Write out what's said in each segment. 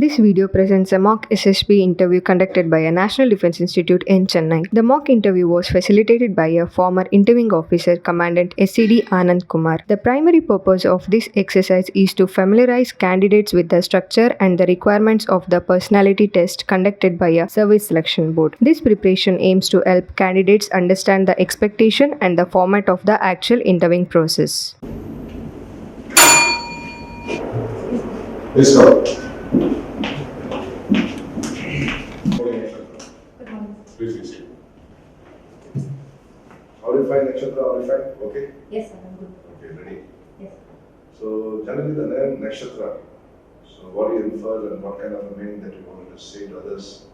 This video presents a mock SSB interview conducted by a National Defense Institute in Chennai. The mock interview was facilitated by a former interviewing officer, Commandant SSB Anand Kumar. The primary purpose of this exercise is to familiarize candidates with the structure and the requirements of the personality test conducted by a service selection board. This preparation aims to help candidates understand the expectation and the format of the actual interviewing process. Let's go. Please see. How do you find Nakshatra? How do you find? Okay? Yes, sir, I'm good. Okay, ready? Yes. So, generally the name Nakshatra. So, what do you infer and what kind of a meaning that you wanted to say to others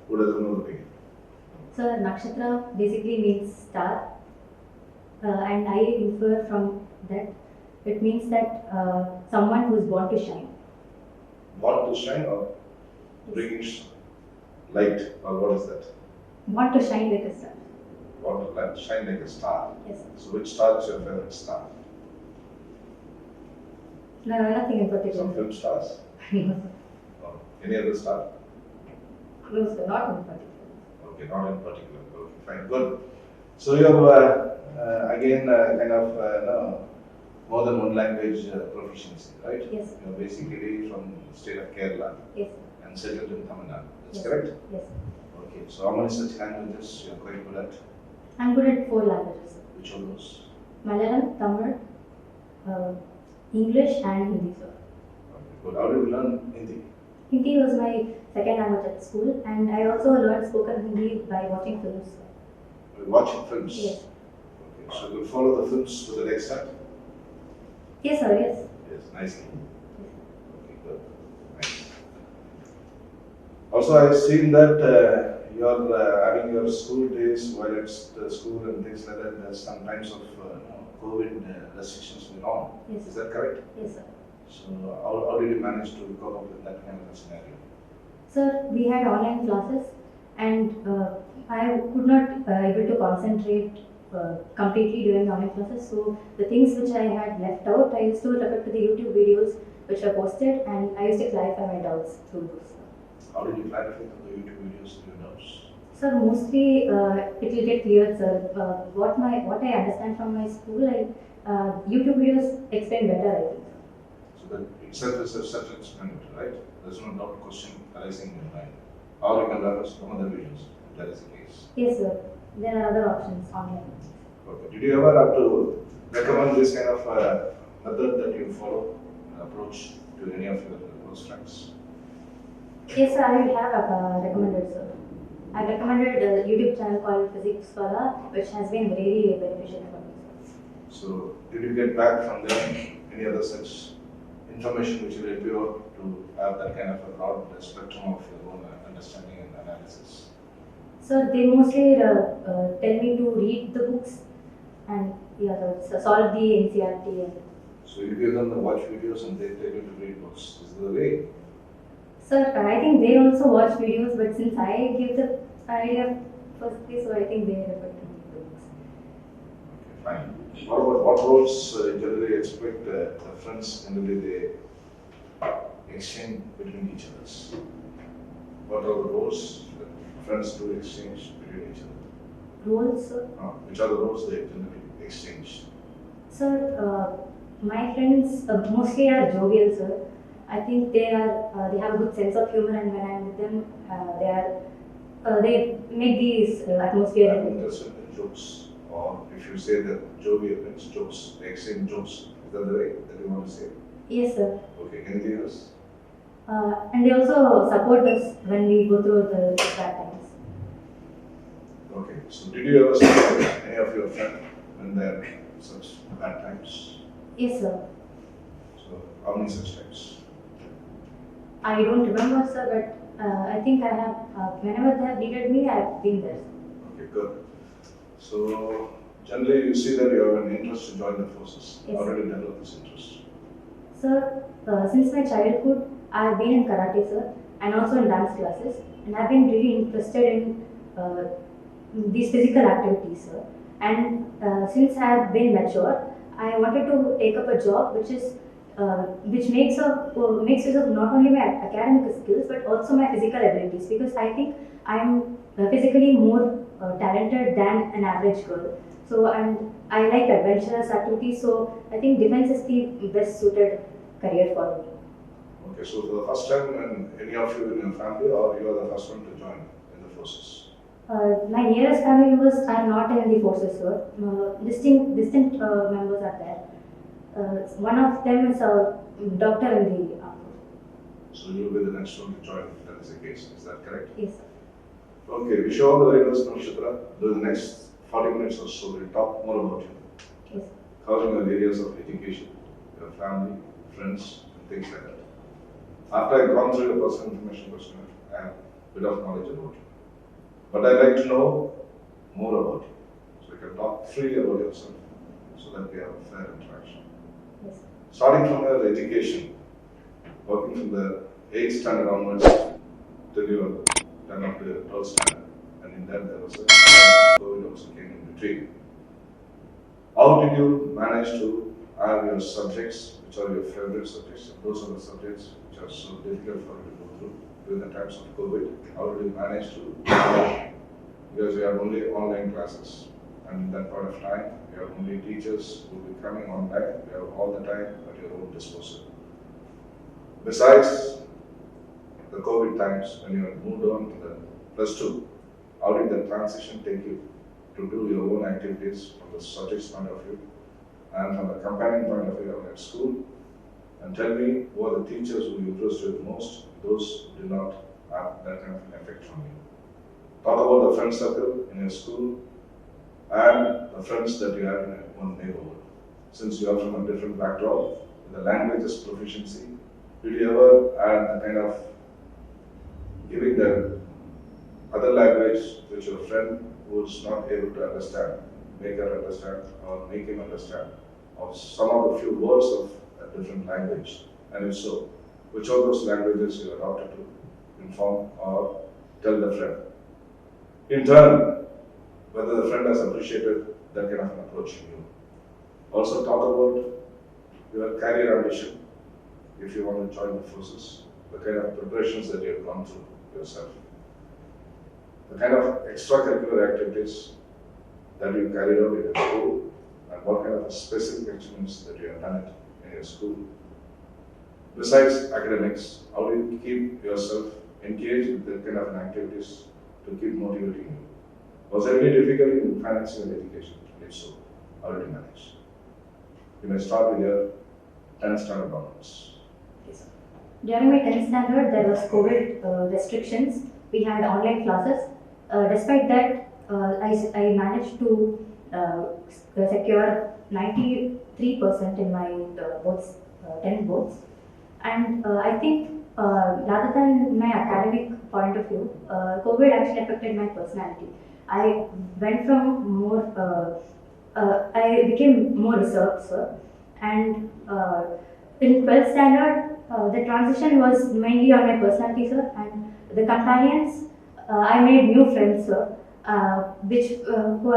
who doesn't know the meaning? Sir, nakshatra basically means star, and I infer from that it means that someone who is born to shine. Born to shine or bringing light, or what is that? Born to shine like a star. Born to shine like a star. Yes, sir. So, which star is your favorite star? No, nothing in particular. Some film stars? No, sir. Or any other star? No, sir, not in particular. Okay, not in particular. Okay, fine, good. So you have again kind of no, more than one language proficiency, right? Yes, sir. You are basically from the state of Kerala Yes, sir. and settled in Tamil Nadu. That's Yes. correct? Yes, sir. Okay, so how many such languages you are quite good at? I'm good at 4 languages, sir. Which of those? Malayalam, Tamil, English and Hindi, sir. Okay, good. How did you learn Hindi? Hindi was my second language at school, and I also learned spoken Hindi by watching films, sir. By watching films? Yes. Okay, so you'll follow the films to the next step? Yes, sir, yes. Yes, nicely. Yes. Okay, good. Nice. Also, I've seen that you're having your school days while at the school and things like that. There's some kinds of COVID restrictions going on. Yes. Is that correct? Yes, sir. So, how did you manage to cope up with that kind of a scenario? Sir, we had online classes, and I could not able to concentrate completely during the online classes. So the things which I had left out, I used to refer to the YouTube videos which were posted, and I used to clarify my doubts through those. How did you clarify the YouTube videos your doubts? Sir, mostly it will get cleared, sir. What I understand from my school, YouTube videos explain better, I think. So that itself is a self-explanatory, right? There's no doubt question arising in your mind. Or you can learn from other videos, if that is the case. Yes, sir. There are other options online. Okay. Did you ever have to recommend this kind of method that you follow and approach to any of your close friends? Yes, sir. I have recommended, sir. I recommended a YouTube channel called Physics Scholar, which has been very beneficial for me, sir. So, did you get back from them any other such information which will help you out to have that kind of a broad spectrum of your own understanding and analysis? So they mostly tell me to read the books and so solve the NCRT. And So, you give them the watch videos and they tell you to read books. Is that the way? sir, I think they also watch videos, but since I give the idea firstly, so I think they refer to the books. Okay, fine. What roles generally expect the friends generally they exchange between each other? What are the roles that friends do exchange between each other? Roles, sir. Which are the roles they generally exchange? Sir, my friends mostly are jovial, sir. I think they have a good sense of humor, and when I'm with them, they make these atmosphere. I'm interested in jokes, or if you say that jovial means jokes, they exchange jokes. Is that the way that you want to say? Yes, sir. Okay, anything else? And they also support us when we go through the bad times. Okay, so did you ever support any of your friends when they're in such bad times? Yes, sir. So, how many such times? I don't remember, sir, but I think I have, whenever they have needed me, I have been there. Okay, good. So, generally you see that you have an interest to join the forces. Yes. How did you develop this interest? Sir, since my childhood, I have been in karate, sir, and also in dance classes, and I've been really interested in these physical activities, sir. And since I have been mature, I wanted to take up a job which is which makes use of not only my academic skills but also my physical abilities, because I think I'm physically more talented than an average girl. So, and I like adventurous activities, so I think defense is the best suited career for me. Okay, so for the first time when any of you in your family, or you are the first one to join in the forces? My nearest family members are not in the forces, sir. Distant members are there. One of them is a doctor in the army. So you will be the next one to join if that is the case. Is that correct? Yes, sir. Okay, wish you all the very best, Nakshatra. During the next 40 minutes or so, we'll talk more about you, Yes, sir. covering your areas of education, your family, friends, and things like that. After I've gone through your personal information questionnaire, I have a bit of knowledge about you. But I'd like to know more about you. So you can talk freely about yourself so that we have a fair interaction. Yes, sir. Starting from your education, working from the 8th standard onwards till you were done up to the 12th standard, and in that there was a COVID also came in between. How did you manage to have your subjects, which are your favorite subjects, and those are the subjects which are so difficult for you to go through during the times of COVID? How did you manage to, because you have only online classes, and in that point of time, you have only teachers who will be coming online, you have all the time at your own disposal. Besides the COVID times, when you have moved on to the +2, how did the transition take you to do your own activities from the subject's point of view and from the companion point of view at school? And tell me who are the teachers who impressed you the most, those who did not have that kind of an effect from you. Talk about the friend circle in your school and the friends that you have in your own neighborhood. Since you are from a different background, the languages proficiency, did you ever add the kind of giving the other language which your friend who is not able to understand, make her understand or make him understand, of some of the few words of a different language? And if so, which of those languages you adopted to inform or tell the friend? In turn, whether the friend has appreciated that kind of an approach in you. Also talk about your career ambition, if you want to join the forces, the kind of preparations that you have gone through yourself, the kind of extracurricular activities that you carried out in your school, and what kind of specific achievements that you have done it in your school. Besides academics, how do you keep yourself engaged with that kind of activities to keep motivating you? Was there any difficulty in financing your education? If so, how did you manage? You may start with your 10th standard onwards. During my 10th standard, there was COVID restrictions. We had online classes. Despite that, I managed to secure 93% in my boards, 10 boards. And I think rather than my academic point of view, COVID actually affected my personality. I went from more, I became more reserved, sir. And in 12th standard, the transition was mainly on my personality, sir, and the companions. I made new friends, sir, who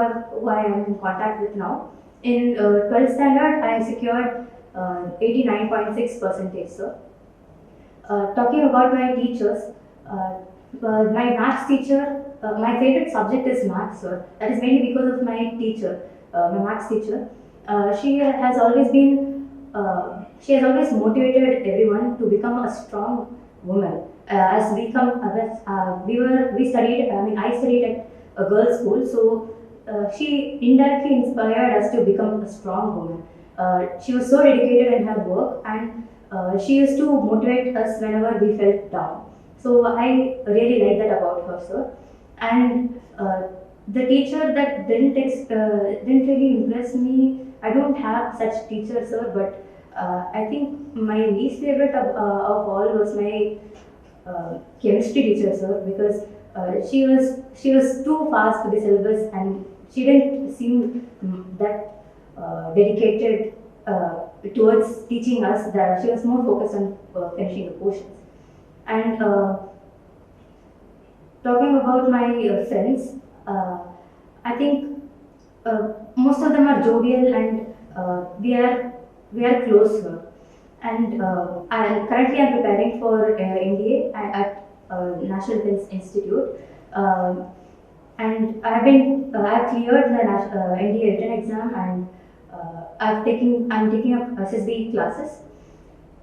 I am in contact with now. In 12th standard, I secured 89.6%, sir. Talking about my teachers, my maths teacher, my favorite subject is maths, sir. That is mainly because of my teacher, my maths teacher. She has always motivated everyone to become a strong woman. I studied at a girls' school, so she indirectly inspired us to become a strong woman. She was so dedicated in her work, and she used to motivate us whenever we felt down. So I really like that about her, sir. And the teacher that didn't really impress me. I don't have such teachers, sir, but I think my least favorite of all was my chemistry teacher, sir, because she was too fast with the syllabus, and she didn't seem that dedicated towards teaching us. That she was more focused on finishing the portions. And talking about my friends, I think most of them are jovial, and we are close, sir. and I'm preparing for NDA at National Defense Institute. Um, and I've cleared the NDA written exam, and I'm taking up SSB classes.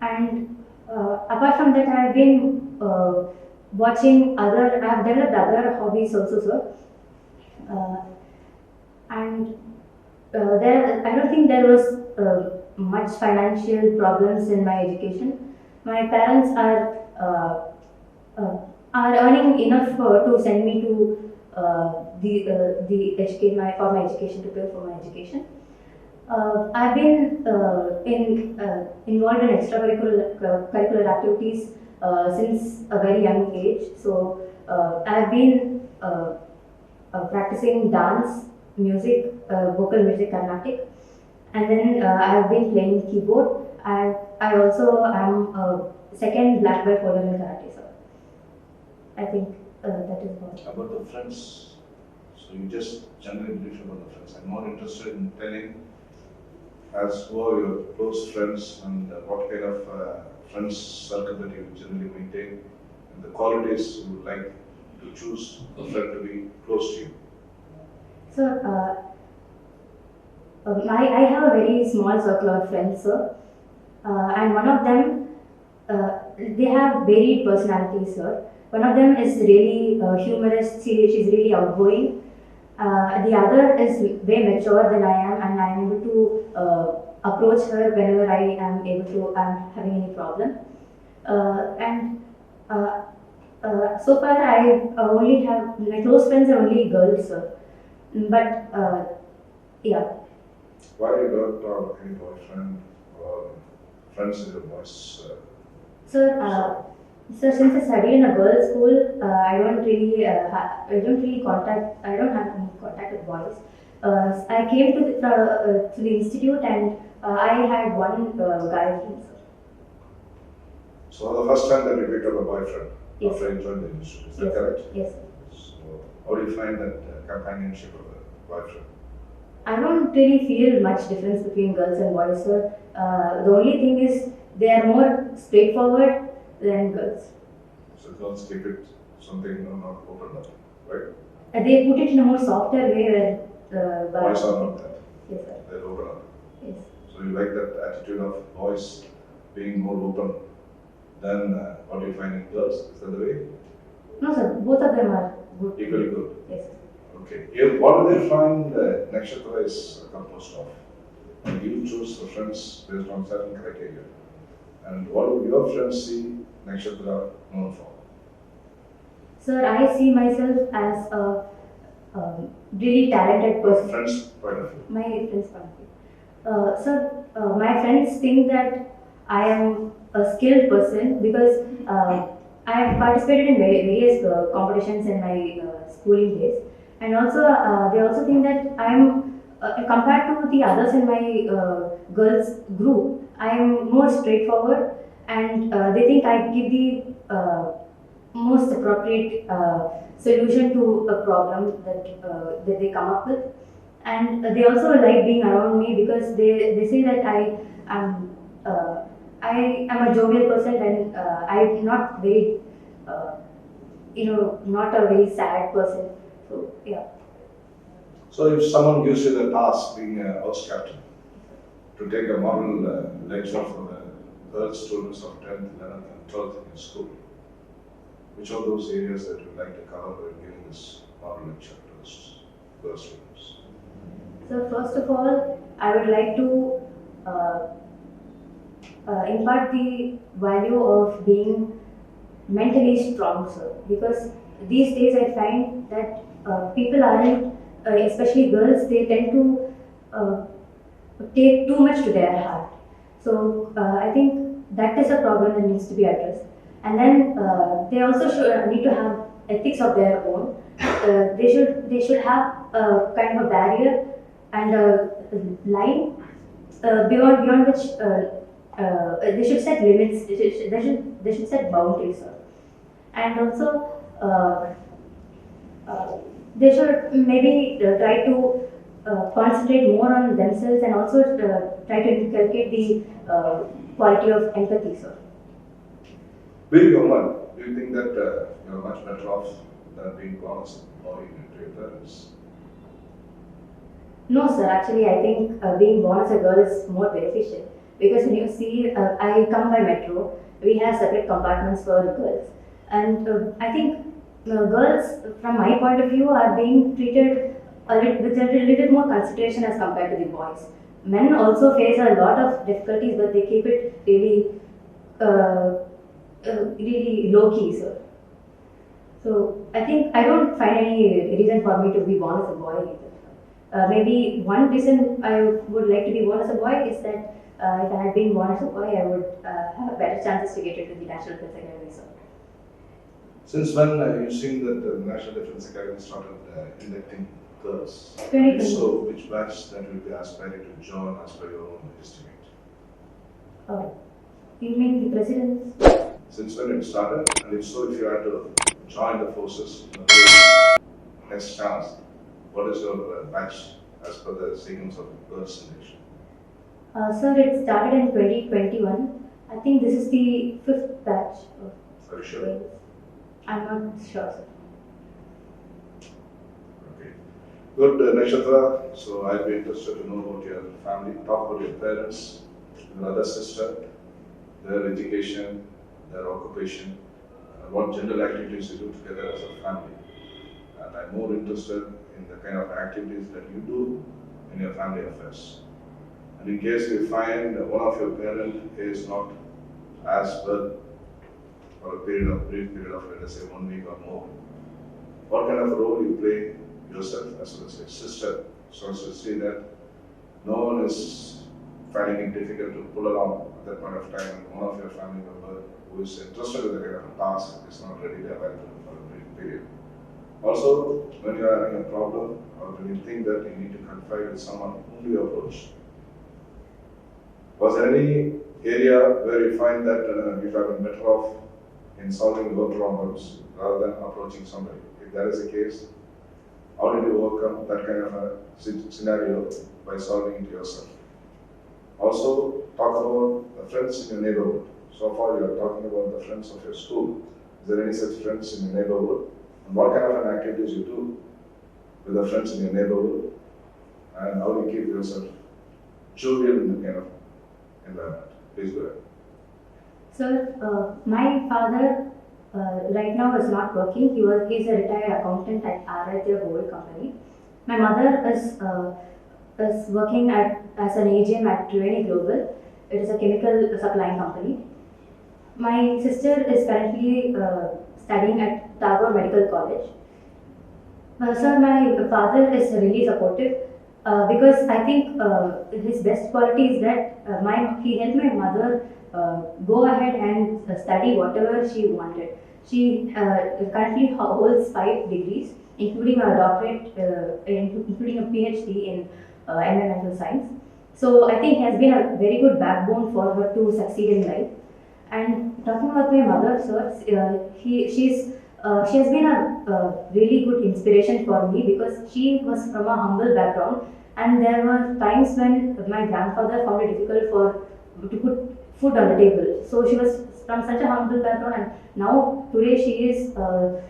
And apart from that, I've been I've developed other hobbies also, sir. Uh, and I don't think there was much financial problems in my education. My parents are earning enough to send me to the educate my for my education, to pay for my education. I've been involved in extracurricular curricular activities since a very young age. So I've been practicing dance, music, vocal music, Carnatic, and then I've been playing keyboard. I also am a second black belt holder in karate. So I think that is about. About the friends, so you just generally brief about the friends. I'm more interested in telling as who are your close friends and what kind of friends circle that you generally maintain, and the qualities you would like to choose a friend to be close to you. So I have a very small circle of friends, sir, and one of them they have varied personalities, sir. One of them is really humorous. She's really outgoing. The other is way mature than I am, and I am able to approach her whenever I am able to. I'm having any problem, and so far I only have my close friends are only girls, sir. But yeah. Why you don't have any boyfriend or friends with your boys? Sir, since I studied in a girls' school, I don't really contact. I don't have any contact with boys. I came to the institute, and I had one guy friend. So the first time that you picked up a boyfriend Yes. after you joined the institute, is that Yes. correct? Yes. So how do you find that companionship of a boyfriend? I don't really feel much difference between girls and boys, sir. The only thing is they are more straightforward than girls. So girls keep it something not open up, right? They put it in a more softer way where Boys are not that. Yes, sir. They're open up. Yes. So you like that attitude of boys being more open than what you find in girls? Is that the way? No, sir. Both of them are good. Equally good. Yes, sir. Okay. Here, what do they find Nakshatra is composed of? And you choose the friends based on certain criteria. And what do your friends see Nakshatra known for? Sir, I see myself as a really talented person. Friends point of view. My friends point of view. Sir, my friends think that I am a skilled person because I have participated in various competitions in my schooling days, and also they also think that I am compared to the others in my girls group, I am more straightforward, and they think I give the most appropriate solution to a problem that they come up with, and they also like being around me because they say that am I am a jovial person, and I'm not very not a very sad person. So yeah. So if someone gives you the task, being a house captain, to take a moral lecture for the girls students of 10th, 11th and 12th in school, which are those areas that you would like to cover by giving this moral lecture to those girls students? So first of all, I would like to impart the value of being mentally strong, sir. Because these days I find that people aren't, especially girls, they tend to take too much to their heart. So I think that is a problem that needs to be addressed. And then they also need to have ethics of their own. They should have a kind of a barrier and a line beyond which they should set limits. They should set boundaries, and also they should maybe try to concentrate more on themselves, and also try to inculcate the quality of empathy, sir. Being a woman, do you think that you're much better off than being born as a boy into your parents? No, sir. Actually, I think being born as a girl is more beneficial because when you see, I come by metro. We have separate compartments for girls, and I think girls, from my point of view, are being treated with a little more consideration as compared to the boys. Men also face a lot of difficulties, but they keep it uh, really low key, sir. So I think I don't find any reason for me to be born as a boy either. Maybe one reason I would like to be born as a boy is that if I had been born as a boy, I would have better chances to get into the National Defense Academy. So, Since when you think that the National Defense Academy started inducting girls? 2020. So, which batch that will be aspiring to join as per your own estimate? You mean the president's? Since when it started, and if so, if you had to join the forces in the next chance, what is your batch as per the sequence of girls selection? Sir, it started in 2021. I think this is the 5th batch of Are you sure? girls. I'm not sure, sir. Okay. Good, Nakshatra. So I'd be interested to know about your family. Talk about your parents, your other sister, their education, their occupation, what general activities you do together as a family. And I'm more interested in the kind of activities that you do in your family affairs. And in case you find one of your parents is not as well for a brief period of, let us say, 1 week or more, what kind of role you play yourself as well as your sister, so as to see that no one is finding it difficult to pull along at that point of time, and one of your family member who is interested in the kind of a task is not readily available for a brief period. Also, when you are having a problem or when you think that you need to confide with someone, whom do you approach? Was there any area where you find that you have been better off in solving your problems rather than approaching somebody? If that is the case, how did you overcome that kind of a scenario by solving it yourself? Also, talk about the friends in your neighborhood. So far, you are talking about the friends of your school. Is there any such friends in your neighborhood? And what kind of an activities you do with the friends in your neighborhood? And how do you keep yourself jovial in that kind of environment? Please go ahead. Sir, my father right now is not working. He's a retired accountant at RIT Gold Company. My mother is working as an AGM at Triveni Global. It is a chemical supplying company. My sister is currently studying at Tagore Medical College. Sir, my father is really supportive because I think his best quality is that he helped my mother go ahead and study whatever she wanted. She currently holds 5 degrees, including a doctorate, including a PhD in environmental science. So I think he has been a very good backbone for her to succeed in life. And talking about my mother, sir, she has been a really good inspiration for me because she was from a humble background, and there were times when my grandfather found it difficult to put food on the table. So she was from such a humble background, and now today she's well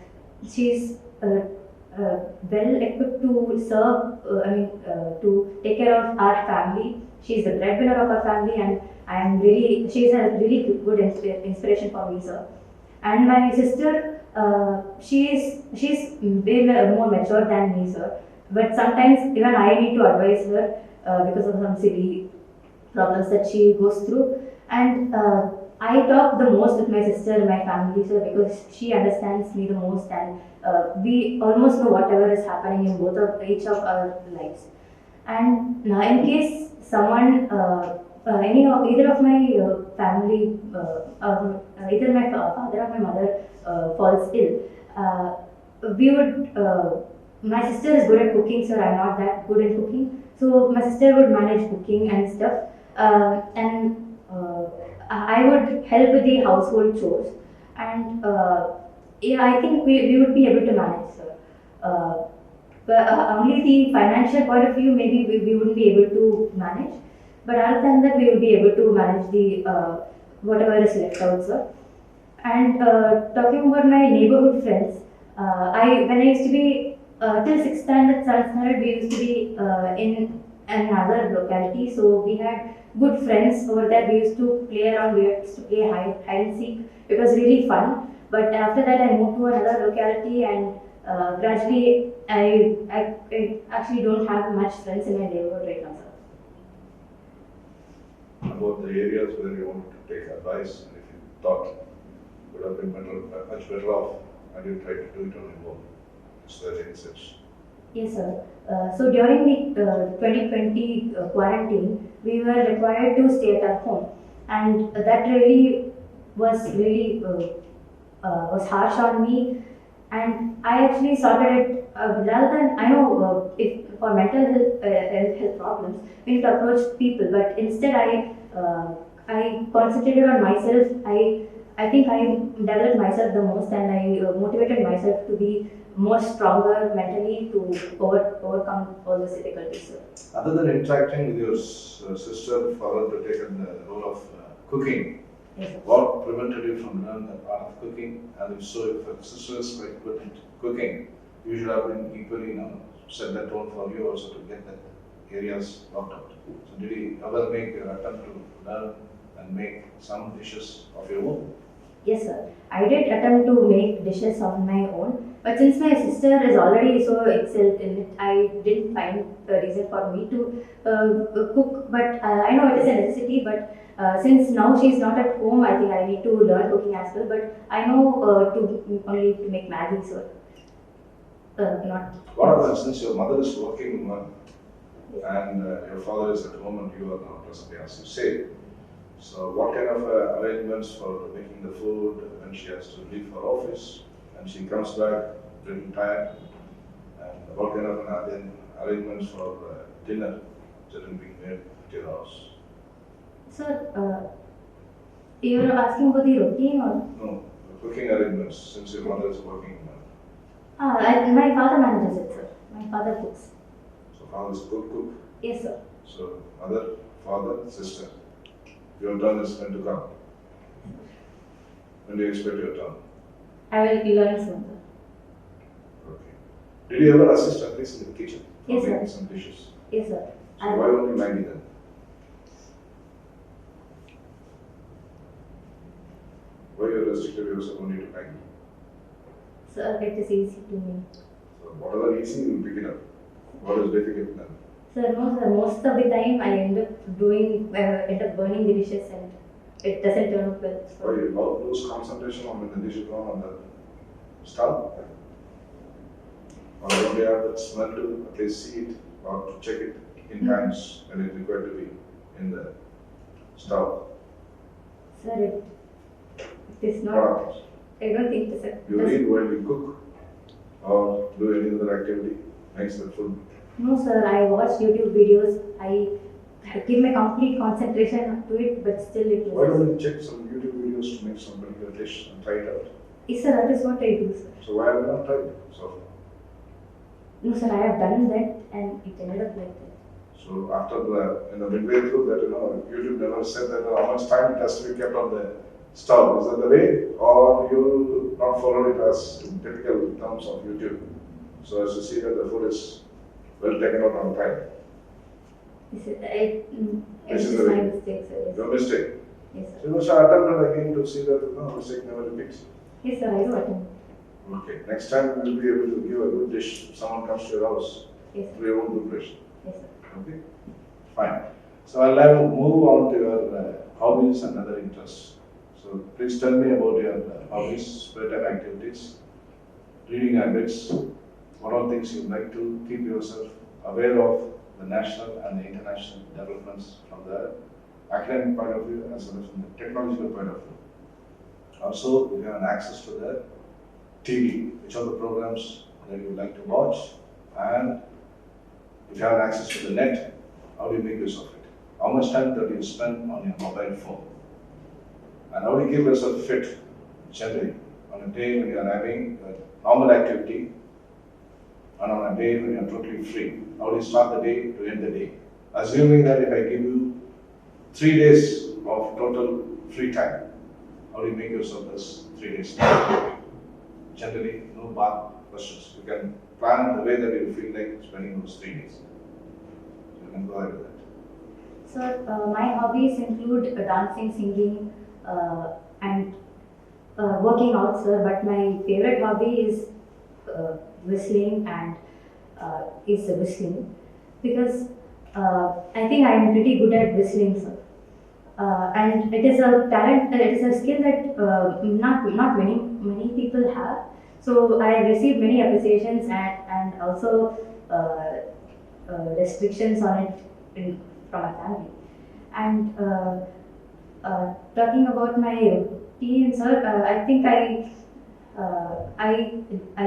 equipped to serve. To take care of our family. She's the breadwinner of our family, and she's a really good inspiration for me, sir. And my sister, she's way more mature than me, sir. But sometimes even I need to advise her because of some silly problems that she goes through. And I talk the most with my sister and my family, sir, because she understands me the most, and we almost know whatever is happening in each of our lives. And in case someone, either of my family, either my father or my mother falls ill, we would. My sister is good at cooking, sir. I'm not that good at cooking, so my sister would manage cooking and stuff, and I would help with the household chores, and yeah, I think we would be able to manage, sir. But only the financial point of view, maybe we wouldn't be able to manage. But other than that, we will be able to manage the whatever is left out, sir. And talking about my neighborhood friends, I when I used to be till sixth standard, seventh standard, we used to be in another locality. So we had good friends over there. We used to play around. We used to play hide and seek. It was really fun. But after that, I moved to another locality, and gradually, I actually don't have much friends in my neighborhood right now, sir. About the areas where you wanted to take advice, and if you thought would have been much better off, and you tried to do it on your own. Is there any such? Yes, sir. So during the 2020 quarantine, we were required to stay at our home, and that really was harsh on me. And I actually sorted it rather than I know if for mental health problems we need to approach people, but instead I concentrated on myself. I think I developed myself the most, and I motivated myself to be more stronger mentally to overcome all these difficulties. Sir. Other than interacting with your sister, for her to take the role of cooking, Yes, sir. what prevented you from learning the art of cooking? And if so, if your sister is quite good at cooking, you should have been equally, set the tone for you also to get that areas worked out. So did you ever make an attempt to learn and make some dishes of your own? Yes, sir. I did attempt to make dishes on my own, but since my sister is already so excelled in it, I didn't find a reason for me to cook. But I know it is a necessity. But since now she's not at home, I think I need to learn cooking as well. But I know only to make Maggi, so not. What about since your mother is working and your father is at home and you are not present, as you say? So what kind of arrangements for making the food when she has to leave for office and she comes back little tired? And what kind of arrangements for dinner that will be made at your house? Sir, you're asking about the routine or? No, the cooking arrangements since your mother is working. My father manages it, sir. My father cooks. So father is a good cook. Yes, sir. So mother, father, sister. Your turn is when to come. When do you expect your turn? I will learn soon, sir. Okay. Did you ever assist at least in the kitchen? Yes, for sir. making some dishes? Yes, sir. So why only Maggie then? Why you restricted yourself only to Maggie? Sir, it is easy to me. So whatever easy, you will pick it up. What is difficult then? Sir, no, sir. Most of the time, I end up burning the dishes, and it doesn't turn out well. Why you lose concentration on when the dish is gone on the stove? Or don't you have that smell to at least see it or to check it in times when it's required to be in the stove? Sir, it is What not. happens? I don't think so, sir. You read while you cook or do any other activity makes the food. No, sir. I watch YouTube videos. I give my complete concentration to it, but still it Why loses. don't you check some YouTube videos to make some particular dish and try it out? Yes, sir. That is what I do, sir. So why have you not tried it so far? No, sir. I have done that, and it ended up like that. So after midway through that, YouTube never said that how much time it has to be kept on the stove. Is that the way? Or you not followed it as in typical terms of YouTube? So as to see that the food is well taken out on time. Yes, sir. It This is is the my way. mistake, sir. Yes, Your mistake. yes, So sir. you must have attempted again to see that mistake never repeats. Yes, sir. I do attend. Okay. Next time we will be able to give a good dish if someone comes to your house Yes, sir. through your own preparation. Yes, sir. Okay, fine. So I'll now move on to your hobbies and other interests. So please tell me about your hobbies, spare time activities, reading habits, what all things you like to keep yourself aware of the national and the international developments from the academic point of view as well as from the technological point of view. Also, you have access to the TV, which are the programs that you like to watch, and if you have access to the net, how do you make use of it? How much time do you spend on your mobile phone? And how do you keep yourself fit generally on a day when you are having a normal activity and on a day when you are totally free? How do you start the day to end the day? Assuming that if I give you 3 days of total free time. How do you make yourself this 3 days? Generally, no bad questions. You can plan the way that you feel like spending those 3 days. So you can go ahead with that. So my hobbies include dancing, singing, and working out, sir. But my favorite hobby is whistling and whistling because I think I am pretty good at whistling, sir. And it is a talent. It is a skill that not many people have. So I have received many appreciations and also restrictions on it from my family. And talking about my routine, sir, I think I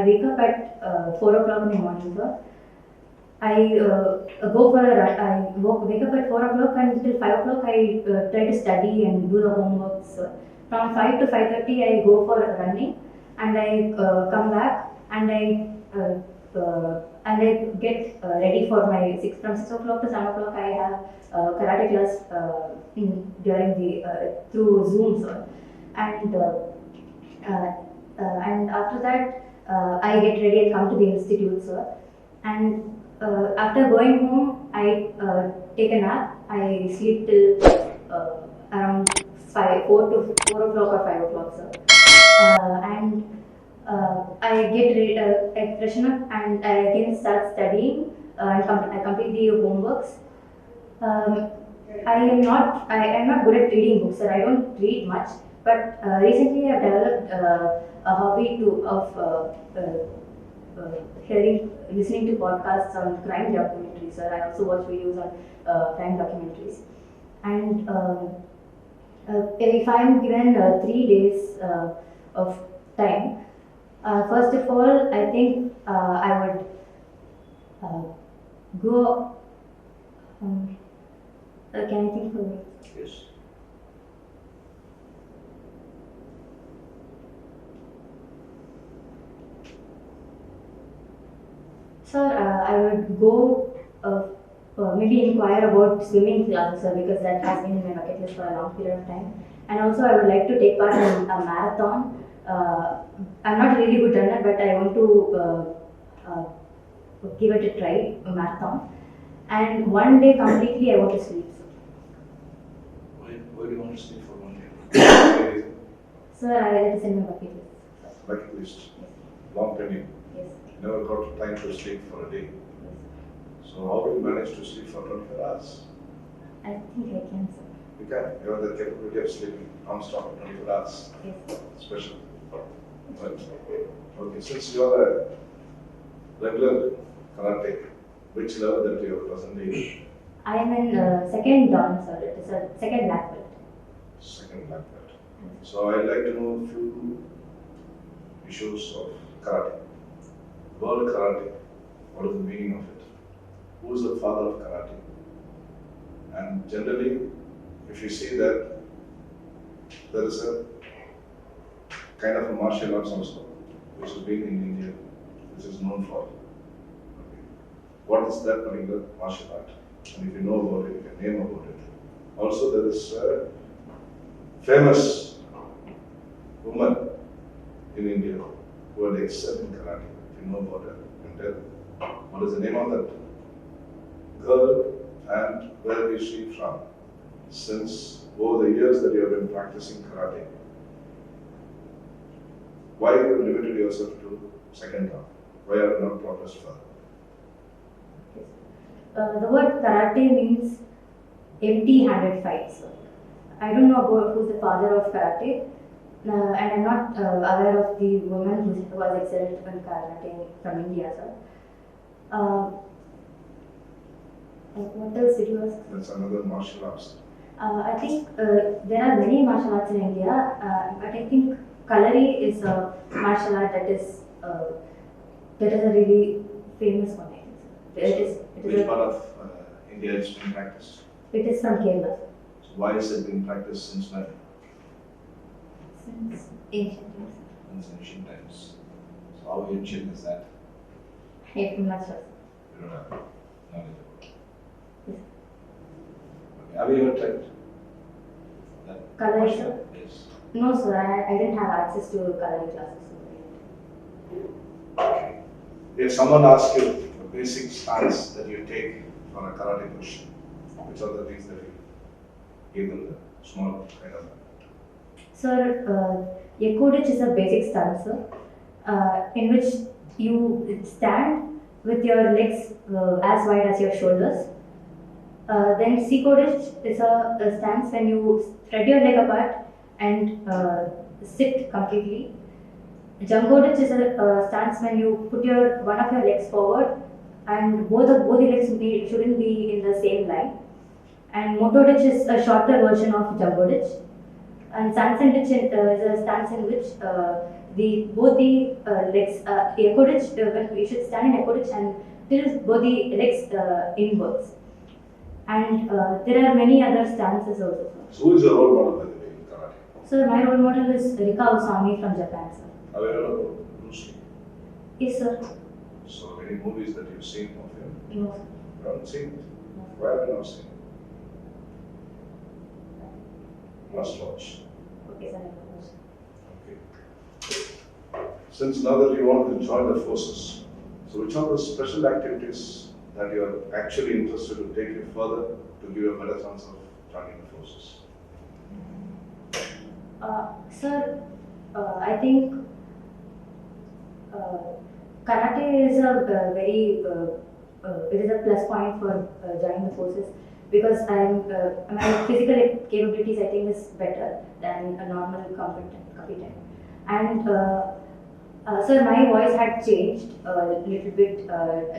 wake up at 4 o'clock in the morning, sir. I go for a run. Wake up at 4 o'clock and until 5 o'clock I try to study and do the homework. So from 5 to 5:30 I go for running and I come back and I get ready for my from 6 o'clock to 7 o'clock I have karate class during the through Zoom, sir. And and after that I get ready and come to the institute, sir. And after going home, I take a nap. I sleep till around 4 o'clock or 5 o'clock, sir. And I get ready, I freshen up, and I again start studying. I complete the homeworks. I am not good at reading books, sir. I don't read much. But recently, I've developed a hobby listening to podcasts on crime documentaries, sir. I also watch videos on crime documentaries. And if I am given 3 days of time, first of all, I think I would go. Can I think for me? Yes. Sir, I would go maybe inquire about swimming classes, sir, because that has been in my bucket list for a long period of time. And also, I would like to take part in a marathon. I'm not a really good runner, but I want to give it a try, a marathon. And one day completely, I want to sleep, sir. Why do you want to sleep for 1 day? Sir, that is in my bucket list. Bucket list. Long pending. Yes. Never got time to sleep for a day. Yes. So how do you manage to sleep for 24 hours? I think I can, sir. You can. You have the capability of sleeping non-stop 24 hours. Yes. Special. Right. Okay, since you are a regular karate, which level that you are presently? I am in second dan, sir. It is a second black belt. Second black belt. So I'd like to know a few issues of karate. Word karate, what is the meaning of it? Who is the father of karate? And generally, if you see that there is a kind of a martial arts also, which has been in India, which is known for. Okay. What is that particular martial art? And if you know about it, you can name about it. Also, there is a famous woman in India who had excelled in karate. If you know about her, you can tell. What is the name of that girl and where is she from? Since over the years that you have been practicing karate, why have you limited yourself to second round? Why have you not progressed further? The word karate means empty-handed fight, sir. I don't know about who's the father of karate, and I'm not aware of the woman who was excellent in karate from India, sir. What else did you ask? That's another martial arts. I think there are many martial arts in India, but I think Kalari is a martial art that is a really famous one. I think. Which part of India is being practiced? It is from Kerala. So why is it being practiced since when? Since ancient times. Since ancient times. So how ancient is that? I'm not sure. You don't have knowledge about it. Yes. Okay. Have you ever tried Coloring, sir? Yes. No, sir. I didn't have access to coloring classes. Okay. If someone asks you the basic stance that you take for a karate question, which are the things that you give them the small kind of? Sir, Yakodich is a basic stance, sir, in which you stand with your legs as wide as your shoulders. Then Sikodich is a stance when you spread your leg apart and sit completely. Jangodich is a stance when you put one of your legs forward and both the legs shouldn't be in the same line. And Motodich is a shorter version of Jangodich. And Sansendich is a stance in which both the legs, Ekodich, you should stand in Ekodich and tilt both the legs inwards. And there are many other stances also. So who is your role model by the way in karate? Sir, my role model is Rika Usami from Japan, sir. Have you ever heard of Bruce Lee? Yes, sir. So any movies that you've seen of him? No, sir. You haven't seen it? Why have you not seen it? Must watch. Okay, sir. Okay. Since now that you want to join the forces, so which are the special activities that you are actually interested to take you further to give you a better chance of joining the forces? Sir, I think karate is a very it is a plus point for joining the forces because my physical capabilities I think is better than a normal competent. And sir, my voice had changed a little bit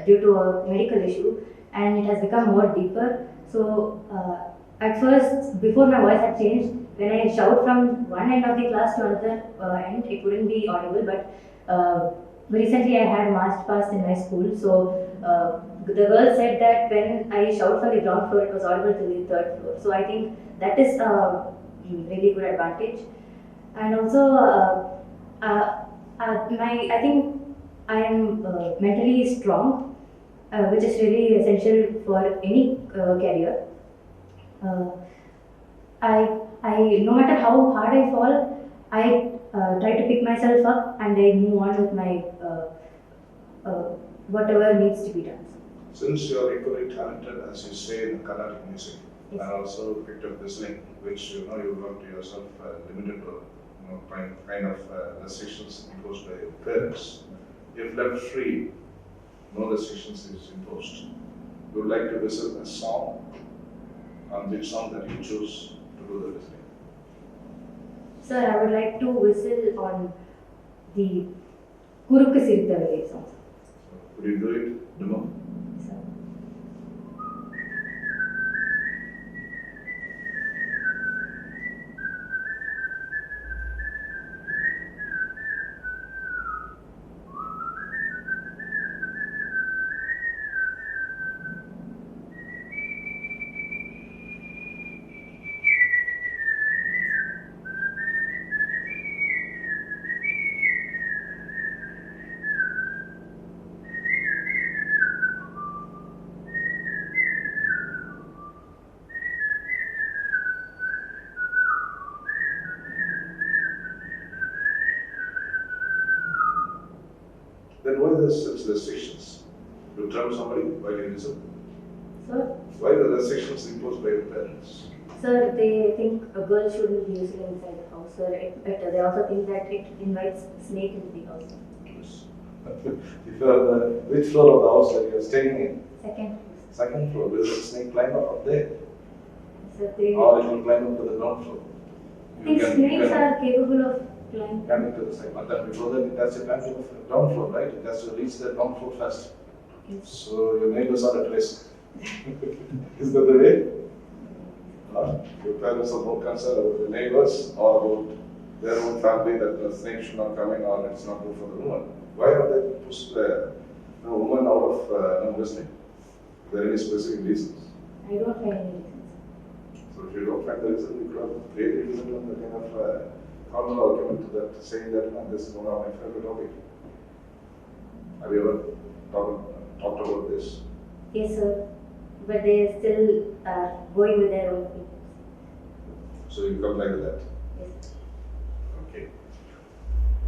due to a medical issue, and it has become more deeper. So at first, before my voice had changed, when I shout from one end of the class to another end, it wouldn't be audible. But recently, I had marched past in my school, so the girl said that when I shout from the ground floor, it was audible to the third floor. So I think that is a really good advantage. And also, I think I am mentally strong, which is really essential for any career. No matter how hard I fall, I try to pick myself up and I move on with my whatever needs to be done. Since you are equally talented, as you say, in Carnatic music, Yes. and also picked up whistling, which you worked yourself limited to, kind of restrictions imposed by your parents. If left free, no restrictions is imposed. You would like to whistle a song, on which song that you choose to do the whistling? Sir, I would like to whistle on the Kurukku Sirthavale song. So, could you do it, Demo? Sir. Then why there's such restrictions? To trouble somebody while you listen? Sir? Why the restrictions imposed by your parents? Sir, they think a girl shouldn't be using inside the house, sir. They also think that it invites snake into the house. Yes. If you are the which floor of the house that you are staying in? Second. Second floor, will the snake climb up there? Sir, Or it will climb up to the ground floor? I think snakes are capable of climbing. Coming to the side, but then before that, it has to climb to the ground floor, right? It has to reach the ground floor first. Yes. So your neighbors are at risk. Is that the way? Your parents are more concerned about the neighbors or about their own family that the snake should not come in or it's not good for the woman. Why have they pushed the woman out of whistling? Are there any specific reasons? I don't find any reasons. So if you don't find the reason, you could have created reason on the kind of common argument to that, saying that this is one of my favorite topic. Have you ever talked about this? Yes, sir. But they still are going with their own opinions. So So you comply with that. Yes. Okay.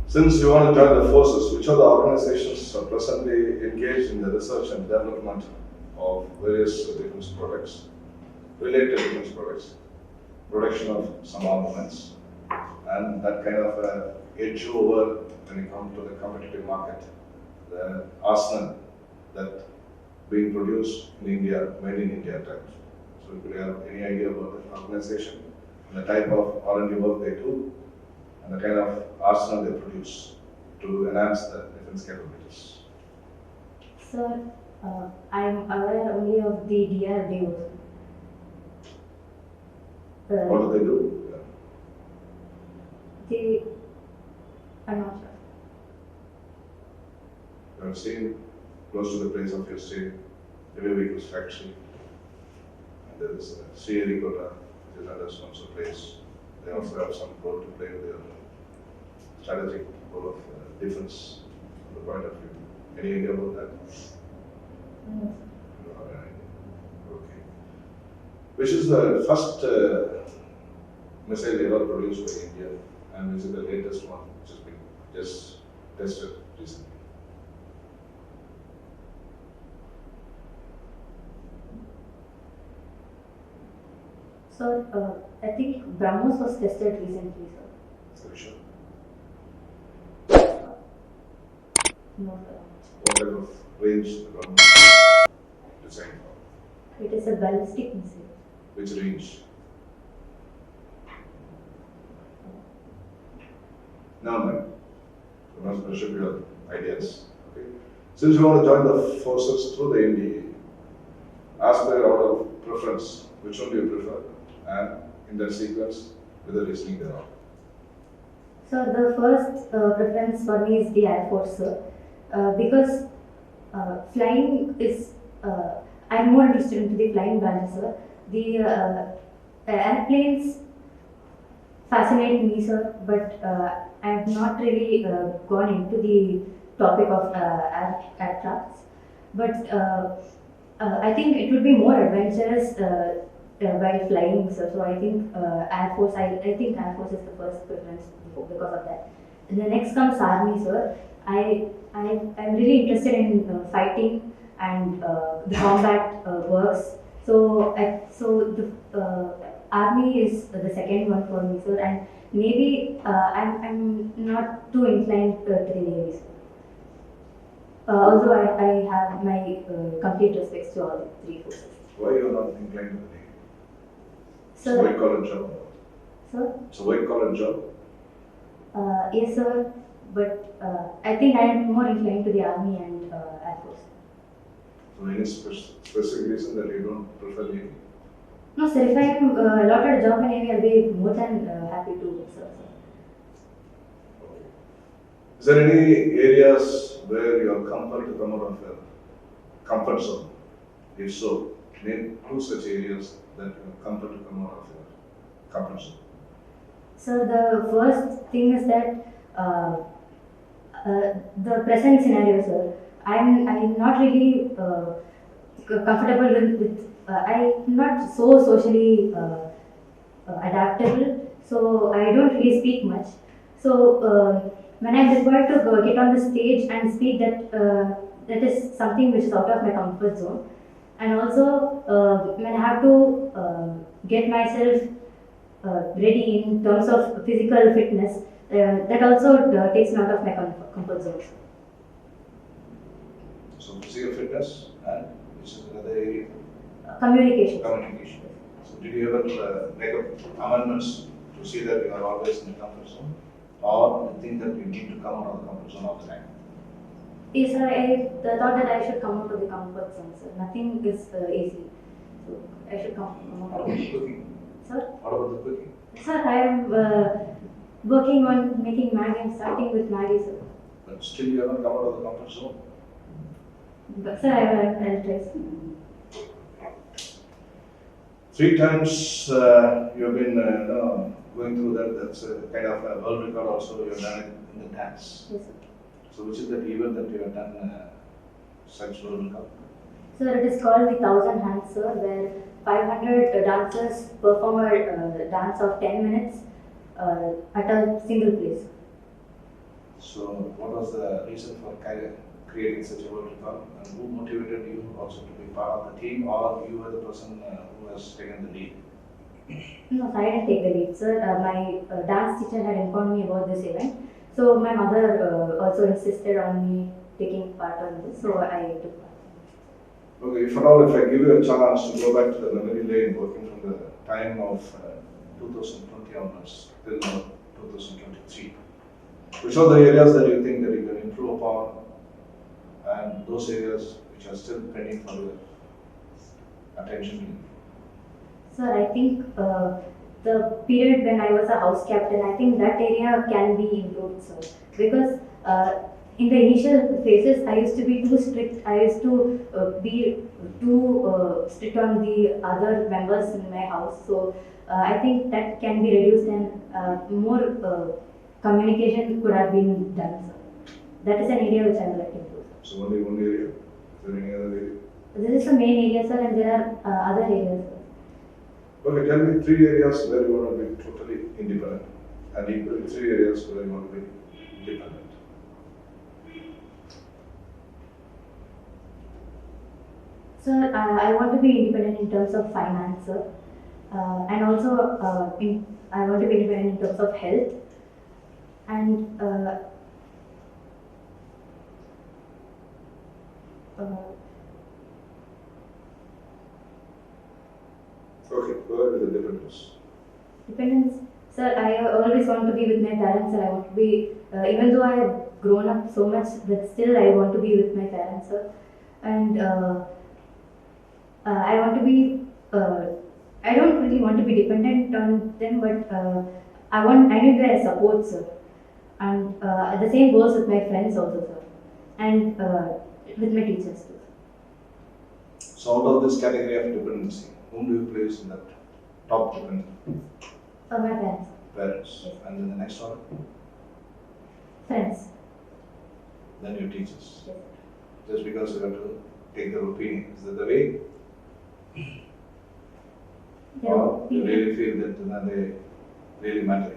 Since you want to join the forces, which of the organizations are presently engaged in the research and development of various defense products, related defense products, production of some armaments, and that kind of edge over when it comes to the competitive market, the arsenal that being produced in India, made in India types. So if you have any idea about the organization and the type of R&D work they do, and the kind of arsenal they produce to enhance the defense capabilities. Sir, I am aware only of the DRDO. What do they do? I'm not sure. You have seen close to the place of your stay, heavy vehicles factory, and there is a CA Ricotta, which is under sponsor place. They also have some role to play with their strategic role of defense from the point of view. Any idea about that? No. You don't have an idea. Okay. Which is the first missile ever produced by India, and which is the latest one, which has been just tested recently? Sir, I think BrahMos was tested recently, sir. Are you sure? No, sir. What type of range the government is designed for? It is a ballistic missile. Which range? No, ma'am. You must measure your ideas. Okay. Since you want to join the forces through the NDA, ask their order of preference. Which one do you prefer? And in that sequence, with the reasoning thereof. So the first preference for me is the Air Force, sir, because flying is. I'm more interested into the flying branch, sir. The airplanes fascinate me, sir, but I have not really gone into the topic of aircrafts. But I think it would be more adventurous while flying, sir. So I think Air Force. I think Air Force is the first preference because of that. And the next comes Army, sir. I'm really interested in fighting and the combat works. So the Army is the second one for me, sir. And Navy, I'm not too inclined to the Navy, sir. Although I have my complete respects to all the three forces. Why you are not inclined to the Navy? It's a Sir, white collar job. sir? It's a white collar job. Yes, sir. But I think I am more inclined to the Army and Air Force. So any specific reason that you don't prefer Navy? No, sir. If I am allotted a job in Navy, I'll be more than happy to serve, sir. Okay. Is there any areas where you are compelled to come out of your comfort zone? If so, name 2 such areas that you are compelled to come out of your comfort zone. So the first thing is that the present scenario, sir. I'm not really comfortable with. I'm not so socially adaptable, so I don't really speak much. So when I'm required to get on the stage and speak, that is something which is out of my comfort zone. And also when I have to get myself ready in terms of physical fitness, that also takes me out of my comfort zone. So physical fitness and which is another area? Communication. Communication. So did you ever make up amendments to see that you are always in the comfort zone? Or you think that you need to come out of the comfort zone all the time? Yes, sir. I thought that I should come out of the comfort zone, sir. Nothing is easy. So I should come out What of about the it. cooking? Sir? What about the cooking? Sir, I am working on making Maggi. I'm starting with Maggi, sir. But still you have not come out of the comfort zone. But sir, I'll try, sir. 3 times you have been going through that. That's a kind of a world record also. You have done it in the dance. Yes, sir. So which is that event that you have done such world record? Sir, it is called the Thousand Hands, sir, where 500 dancers perform a dance of 10 minutes at a single place. So, what was the reason for creating such a world record, and who motivated you also to be part of the team, or you were the person who has taken the lead? No, I didn't take the lead, sir. My dance teacher had informed me about this event, so my mother also insisted on me taking part on this, so I took part. Okay, if at all, if I give you a chance to go back to the memory lane, working from the time of 2020 onwards till now 2023, which are the areas that you think that you can improve upon, and those areas which are still pending for your attention? Sir, I think the period when I was a house captain, I think that area can be improved, sir. Because in the initial phases, I used to be too strict. I used to be too strict on the other members in my house. So I think that can be reduced, and more communication could have been done, sir. That is an area which I would like to improve. So only one area? Is there any other area? This is the main area, sir, and there are other areas, sir. Okay, tell me 3 areas where you want to be totally independent, and equally 3 areas where you want to be dependent. Sir, I want to be independent in terms of finance, sir. And also I want to be independent in terms of health. And Okay, go ahead with the dependence. dependence, sir, I always want to be with my parents, and I want to be, even though I have grown up so much, but still I want to be with my parents, sir. And I want to be, I don't really want to be dependent on them, but I need their support, sir. And the same goes with my friends also, sir. And with my teachers too. So out of this category of dependency, whom do you place in that top dependent? My parents. Parents. Yes. And then the next one? Friends. Then your teachers. Yes. Just because you have to take their opinion. Is that the way? Their Or you opinion. really feel that they really matter?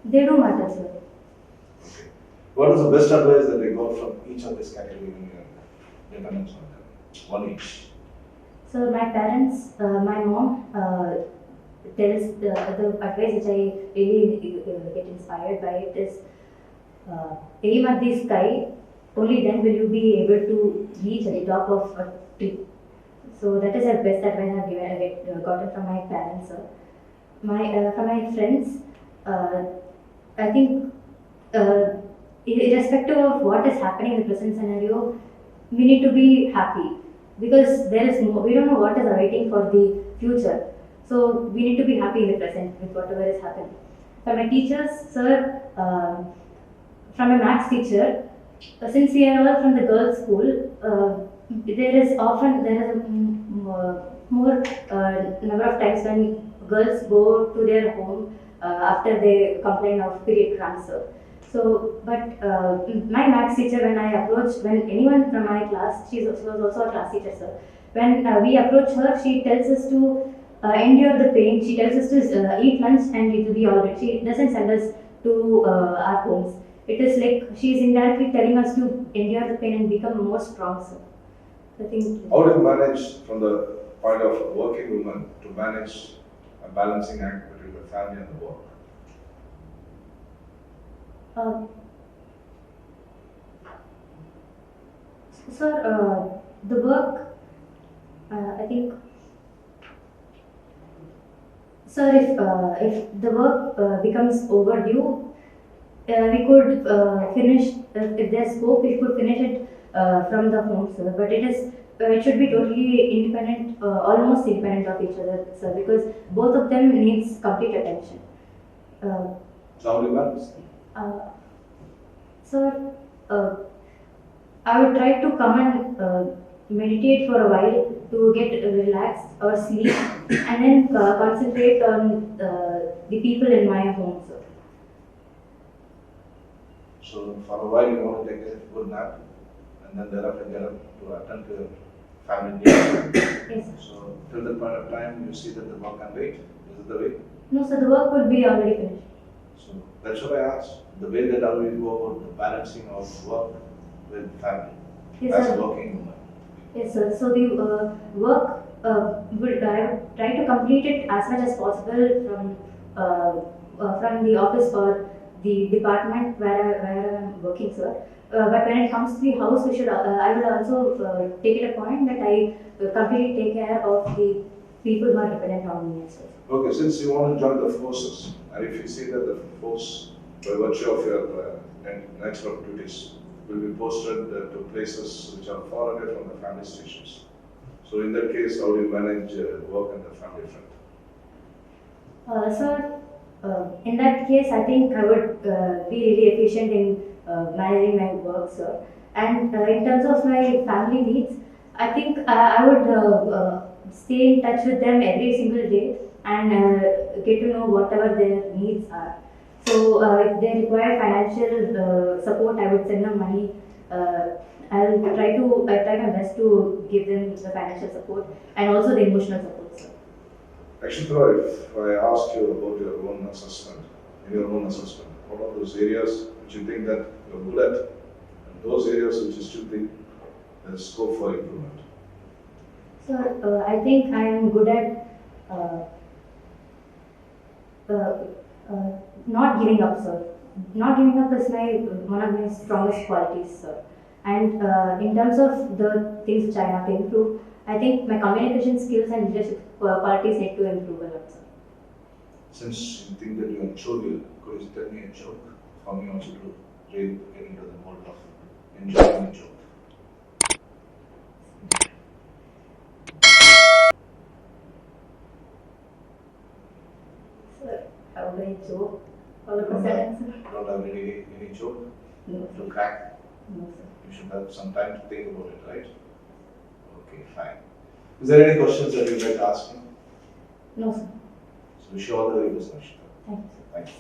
They do matter, sir. Okay. What is the best advice that they got from each of this category when you are dependent on them? One each. So my parents, my mom tells the advice which I really get inspired by it is aim at the sky, only then will you be able to reach at the top of a tree. So that is the best advice I've gotten from my parents, sir. From my friends, I think irrespective of what is happening in the present scenario, we need to be happy, because there is we don't know what is awaiting for the future. So we need to be happy in the present with whatever is happening. For my teachers, sir, from a maths teacher, since we are all from the girls' school, there is a more number of times when girls go to their home after they complain of period cramps, sir. So, but my maths teacher, when anyone from my class, she was also a class teacher, sir. When we approach her, she tells us to endure the pain. She tells us to eat lunch and it will be alright. She doesn't send us to our homes. It is like she is indirectly telling us to endure the pain and become more strong, sir. I think. How do you manage from the point of a working woman to manage a balancing act between the family and the work? Sir, the work, I think, sir, if the work becomes overdue, we could finish, if there's scope, we could finish it from the home, sir. But it should be totally independent, almost independent of each other, sir, because both of them needs complete attention. So how do you balance? Sir, I would try to come and meditate for a while to get relaxed or sleep, and then concentrate on the people in my home, sir. So for a while you want to take a good nap, and then thereafter get up to attend to your family needs. Yes, sir. So till that point of time, you see that the work can wait. Is it the way? No, sir, the work would be already finished. So that's what I asked. The way that how we go about the balancing of work with family Yes, as sir. a working woman. Yes, sir. So the work would I would try to complete it as much as possible from the office or the department where I'm working, sir. But when it comes to the house, I would also take it a point that I completely take care of the people who are dependent on me as well. Okay, since you want to join the forces, and if you see that the force, by virtue of your nature of duties, will be posted to places which are far away from the family stations. So in that case, how do you manage work and the family front? Sir, in that case, I think I would be really efficient in managing my work, sir. And in terms of my family needs, I think I would stay in touch with them every single day and get to know whatever their needs are. So if they require financial support, I would send them money. I try my best to give them the financial support and also the emotional support, sir. Actually, if I ask you about your own assessment, what are those areas which you think that you're good at, and those areas which you still think there's scope for improvement? So I think I am good at not giving up, sir. Not giving up is one of my strongest qualities, sir. And in terms of the things which I have to improve, I think my communication skills and leadership qualities need to improve a lot, sir. Since you think that you are jovial, could you tell me a joke for me also to really get into the mode of enjoying a joke? Sir, how do I joke all of a sudden, sir? Don't have any joke No, to crack? no, sir. You should have some time to think about it, right? Okay, fine. Is there any questions that you'd like to ask me? No, sir. So wish you all the very best, Nashita. Thank you, sir. Thank you.